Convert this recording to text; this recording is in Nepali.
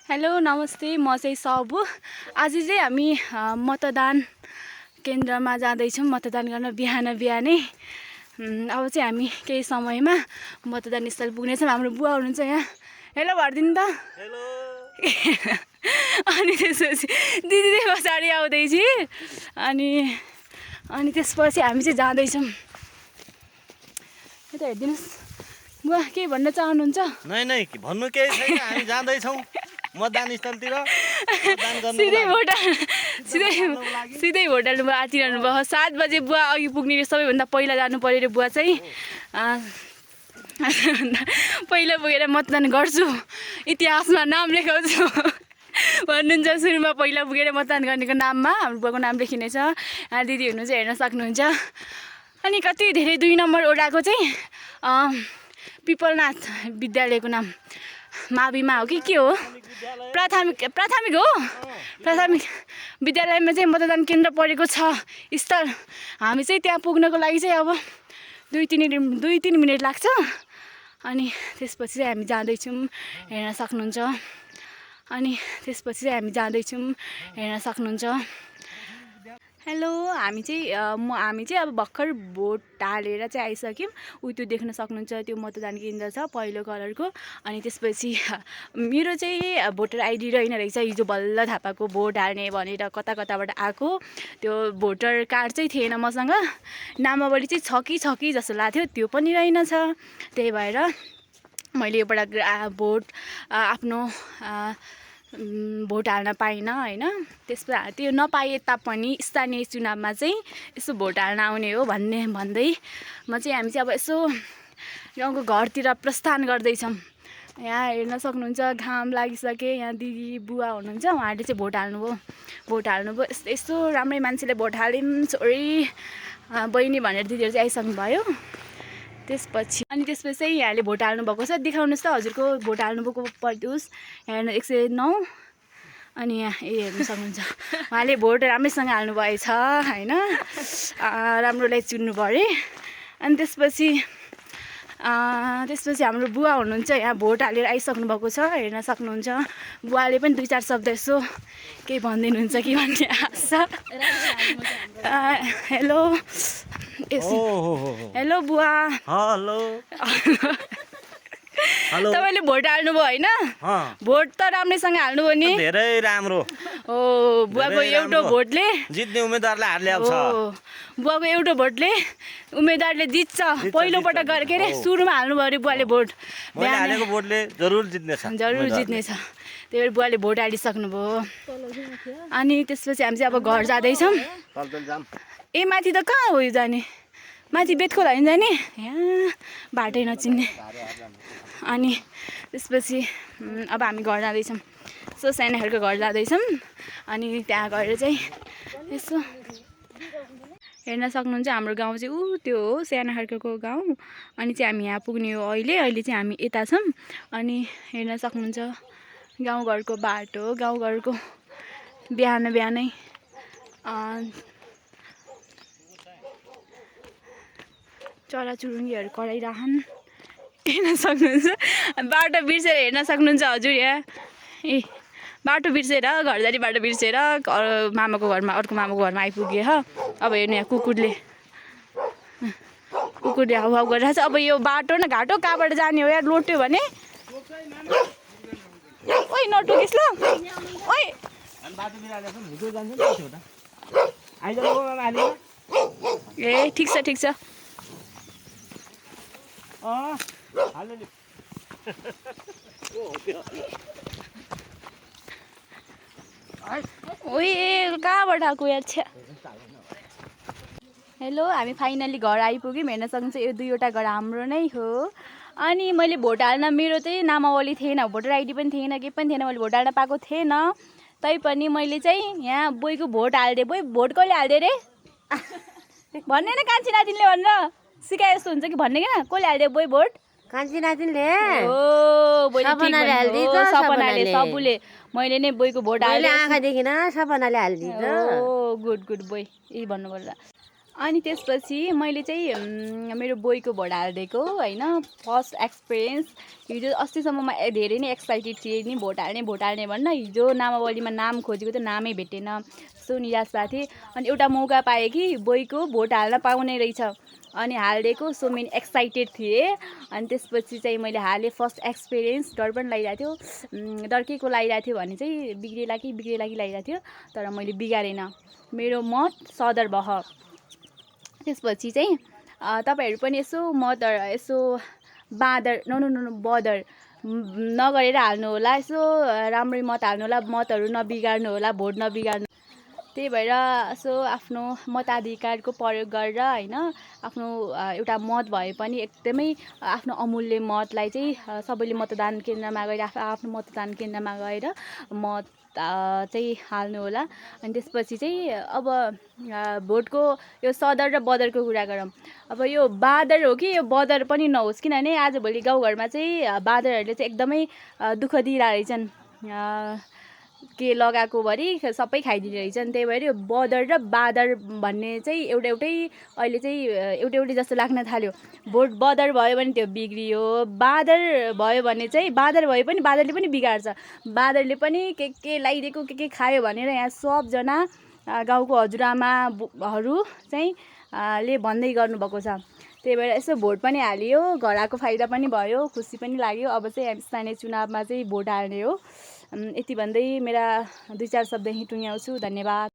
हेलो नमस्ते, म चाहिँ सबु। आज चाहिँ हामी मतदान केन्द्रमा जाँदैछौँ मतदान गर्न बिहानै। अब चाहिँ हामी केही समयमा मतदान स्थल पुग्नेछौँ। हाम्रो बुवा हुनुहुन्छ यहाँ। हेलो भनिदिनु त। हेलो। अनि त्यसपछि दिदी चाहिँ पछाडि आउँदैछ। अनि त्यसपछि हामी चाहिँ जाँदैछौँ। यता हेरिदिनुहोस्। बुवा केही भन्न चाहनुहुन्छ? नै भन्नु केही छैन, हामी जाँदैछौँ मतदान स्थलतिर मतदान गर्नु। सिधै भोट हाल्नु भयो, आतिरहनु भयो। 7 बजे बुवा अघि पुग्ने रे, सबैभन्दा पहिला जानु पऱ्यो रे बुवा चाहिँ। पहिला पुगेर मतदान गर्छु, इतिहासमा नाम लेखाउँछु भन्नुहुन्छ। सुरुमा पहिला पुगेर मतदान गर्नेको नाममा हाम्रो बुवाको नाम लेखिनेछ। दिदी हुनुहुन्छ, हेर्न सक्नुहुन्छ। अनि कति धेरै 2 नम्बर ओडाको चाहिँ पिपलनाथ विद्यालयको नाम माविमा हो कि के हो? प्राथमिक हो। प्राथमिक विद्यालयमा चाहिँ मतदान केन्द्र परेको छ स्थल। हामी चाहिँ त्यहाँ पुग्नको लागि चाहिँ अब 2-3 मिनट लाग्छ। अनि त्यसपछि चाहिँ हामी जाँदैछौँ, हेर्न सक्नुहुन्छ। हेलो, हामी चाहिँ अब भर्खर भोट हालेर चाहिँ आइसक्यौँ। त्यो देख्न सक्नुहुन्छ, त्यो मतदान केन्द्र छ पहिलो कलरको। अनि त्यसपछि मेरो चाहिँ भोटर आइडी रहेन रहेछ। हिजो बल्ल थाहा पाएको भोट हाल्ने भनेर कताबाट आएको। त्यो भोटर कार्ड चाहिँ थिएन मसँग। नामावली चाहिँ छ कि जस्तो लाग्थ्यो, त्यो पनि रहेनछ। त्यही भएर मैले योपल्ट आफ्नो भोट हाल्न पाइनँ होइन। त्यसपछि त्यो नपाए तापनि स्थानीय चुनावमा चाहिँ यसो भोट हाल्न आउने हो भन्दै हामी चाहिँ अब यसो गाउँको घरतिर प्रस्थान गर्दैछौँ। यहाँ हेर्न सक्नुहुन्छ, घाम लागिसके। यहाँ दिदी बुवा हुनुहुन्छ, उहाँहरूले चाहिँ भोट हाल्नुभयो। यस्तो राम्रै मान्छेले भोट हालिन् छोरी बहिनी भनेर दिदीहरू चाहिँ आइसक्नुभयो। त्यसपछि चाहिँ यहाँले भोट हाल्नुभएको छ। देखाउनुहोस् त हजुरको भोट हाल्नुभएको उस हेर्नु 109। अनि यहाँ हेर्नु सक्नुहुन्छ, उहाँले भोट राम्रैसँग हाल्नुभएछ होइन। राम्रोलाई चुन्नु पऱ्यो। अनि त्यसपछि हाम्रो बुवा हुनुहुन्छ, यहाँ भोट हालेर आइसक्नु भएको छ, हेर्न सक्नुहुन्छ। बुवाले पनि 2-4 शब्द यसो केही भनिदिनुहुन्छ कि भन्ने आशा। हेलो बुवा। हेलो। तपाईँले भोट हाल्नुभयो होइन? भोट त राम्रैसँग हाल्नुभयो नि? धेरै राम्रो। बुवाको एउटा भोटले जित्ने उम्मेदवारलाई हालिहाल्छ। बुवाको एउटा भोटले उम्मेदवारले जित्छ। पहिलोपटक के अरे सुरुमा हाल्नुभयो अरे बुवाले भोट। हालेको भोटले जरुर जित्नेछ। त्यही भएर बुवाले भोट हालिसक्नुभयो। अनि त्यसपछि हामी चाहिँ अब घर जाँदैछौँ। ए माथि त कहाँ हो यो जाने? माथि बेतखोला होइन जाने? यहाँ बाटै नचिन्ने। अनि त्यसपछि अब हामी घर जाँदैछौँ। यसो सानो खालको घर जाँदैछौँ। अनि त्यहाँ गएर चाहिँ यसो हेर्न सक्नुहुन्छ, हाम्रो गाउँ चाहिँ त्यो हो सानो खालको गाउँ। अनि चाहिँ हामी यहाँ पुग्ने हो अहिले चाहिँ हामी यता छौँ। अनि हेर्न सक्नुहुन्छ गाउँघरको बाटो, गाउँघरको बिहानै चराचुरुङ्गीहरू कराइरहन्। हेर्न सक्नुहुन्छ, बाटो बिर्सेर हेर्न सक्नुहुन्छ हजुर। यहाँ बाटो बिर्सेर घर जाने बाटो बिर्सेर अर्को मामाको घरमा आइपुगे। अब हेर्नु यहाँ कुकुरले हाउ गरिरहेको छ। अब यो बाटो न घाटो कहाँबाट जाने हो यार? लोट्यो भने ओइ नटोकिस् ल। ओइ ए ठिक छ। ओइ कहाँबाट आएको यार? हेलो, हामी फाइनली घर आइपुग्यौँ। हेर्न सक्नुहुन्छ यो 2वटा घर हाम्रो नै हो। अनि मैले भोट हाल्न, मेरो चाहिँ नामावली थिएन, भोटर आइडी पनि थिएन, केही पनि थिएन। मैले भोट हाल्न पाएको थिएन। तैपनि मैले चाहिँ यहाँ बोईको भोट हालिदिएँ। बोई भोट कहिले हालिदिए रे? भन्ने न कान्छी नातिनले भनेर सिकाए जस्तो हुन्छ कि भन्ने क्या। कसले हालिदियो बोई भोट? कान्छी नातिनले। सपनाले सबुले। मैले नै बोईको भोट हालेँ। आँखादेखि न सपनाले हालिदिन्छ। गुड बोई यही भन्नु पर्ला। अनि त्यसपछि मैले चाहिँ मेरो बोईको भोट हालिदिएको होइन फर्स्ट एक्सपिरियन्स हिजो अस्तिसम्म म धेरै नै एक्साइटेड थिएँ नि भोट हाल्ने भन्न हिजो नामावलीमा नाम खोजेको त नामै भेटेन सो निराश भएको थिएँ अनि एउटा मौका पाएँ कि बोईको भोट हाल्न पाउने रहेछ अनि हालिदिएको सो मैले एक्साइटेड थिएँ अनि त्यसपछि चाहिँ मैले हालेँ फर्स्ट एक्सपिरियन्स डर पनि लागिरहेको थियो डर के को लागिरहेको थियो भने चाहिँ बिग्रेला कि लागिरहेको थियो तर मैले बिगारेन मेरो मत सदर भए त्यसपछि चाहिँ तपाईँहरू पनि यसो यसो बाँदर बदर नगरेर हाल्नु होला यसो राम्ररी मत हाल्नु होला मतहरू नबिगार्नु होला भोट नबिगार्नु त्यही भएर यसो आफ्नो मताधिकारको प्रयोग गरेर होइन आफ्नो एउटा मत भए पनि एकदमै आफ्नो अमूल्य मतलाई चाहिँ सबैले मतदान केन्द्रमा गएर आफ्नो मतदान केन्द्रमा गएर मत चाहिँ हाल्नु होला अनि त्यसपछि चाहिँ अब भोटको यो सदर र बदरको कुरा गरौँ अब यो बाँदर हो कि यो बदर पनि नहोस् किनभने आजभोलि गाउँघरमा चाहिँ बाँदरहरूले चाहिँ एकदमै दुःख दिइरहेको रहेछन् के लगाएको भरि सबै खाइदिने रहेछन् त्यही भएर यो बदर र बाँदर भन्ने चाहिँ एउटै अहिले चाहिँ एउटै जस्तो लाग्न थाल्यो भोट बदर भयो भने त्यो बिग्रियो बाँदर भयो भने चाहिँ बाँदर भए पनि बाँदरले पनि बिगार्छ बाँदरले पनि के लगाइदिएको के खायो भनेर यहाँ सबजना गाउँको हजुरआमाहरू चाहिँ ले भन्दै गर्नुभएको छ त्यही भएर यसो भोट पनि हालियो घर आएको फाइदा पनि भयो खुसी पनि लाग्यो अब चाहिँ हामी स्थानीय चुनावमा चाहिँ भोट हाल्ने हो यति भन्दै मेरा 2-4 शब्द यहीँ टुङ्ग्याउँछु धन्यवाद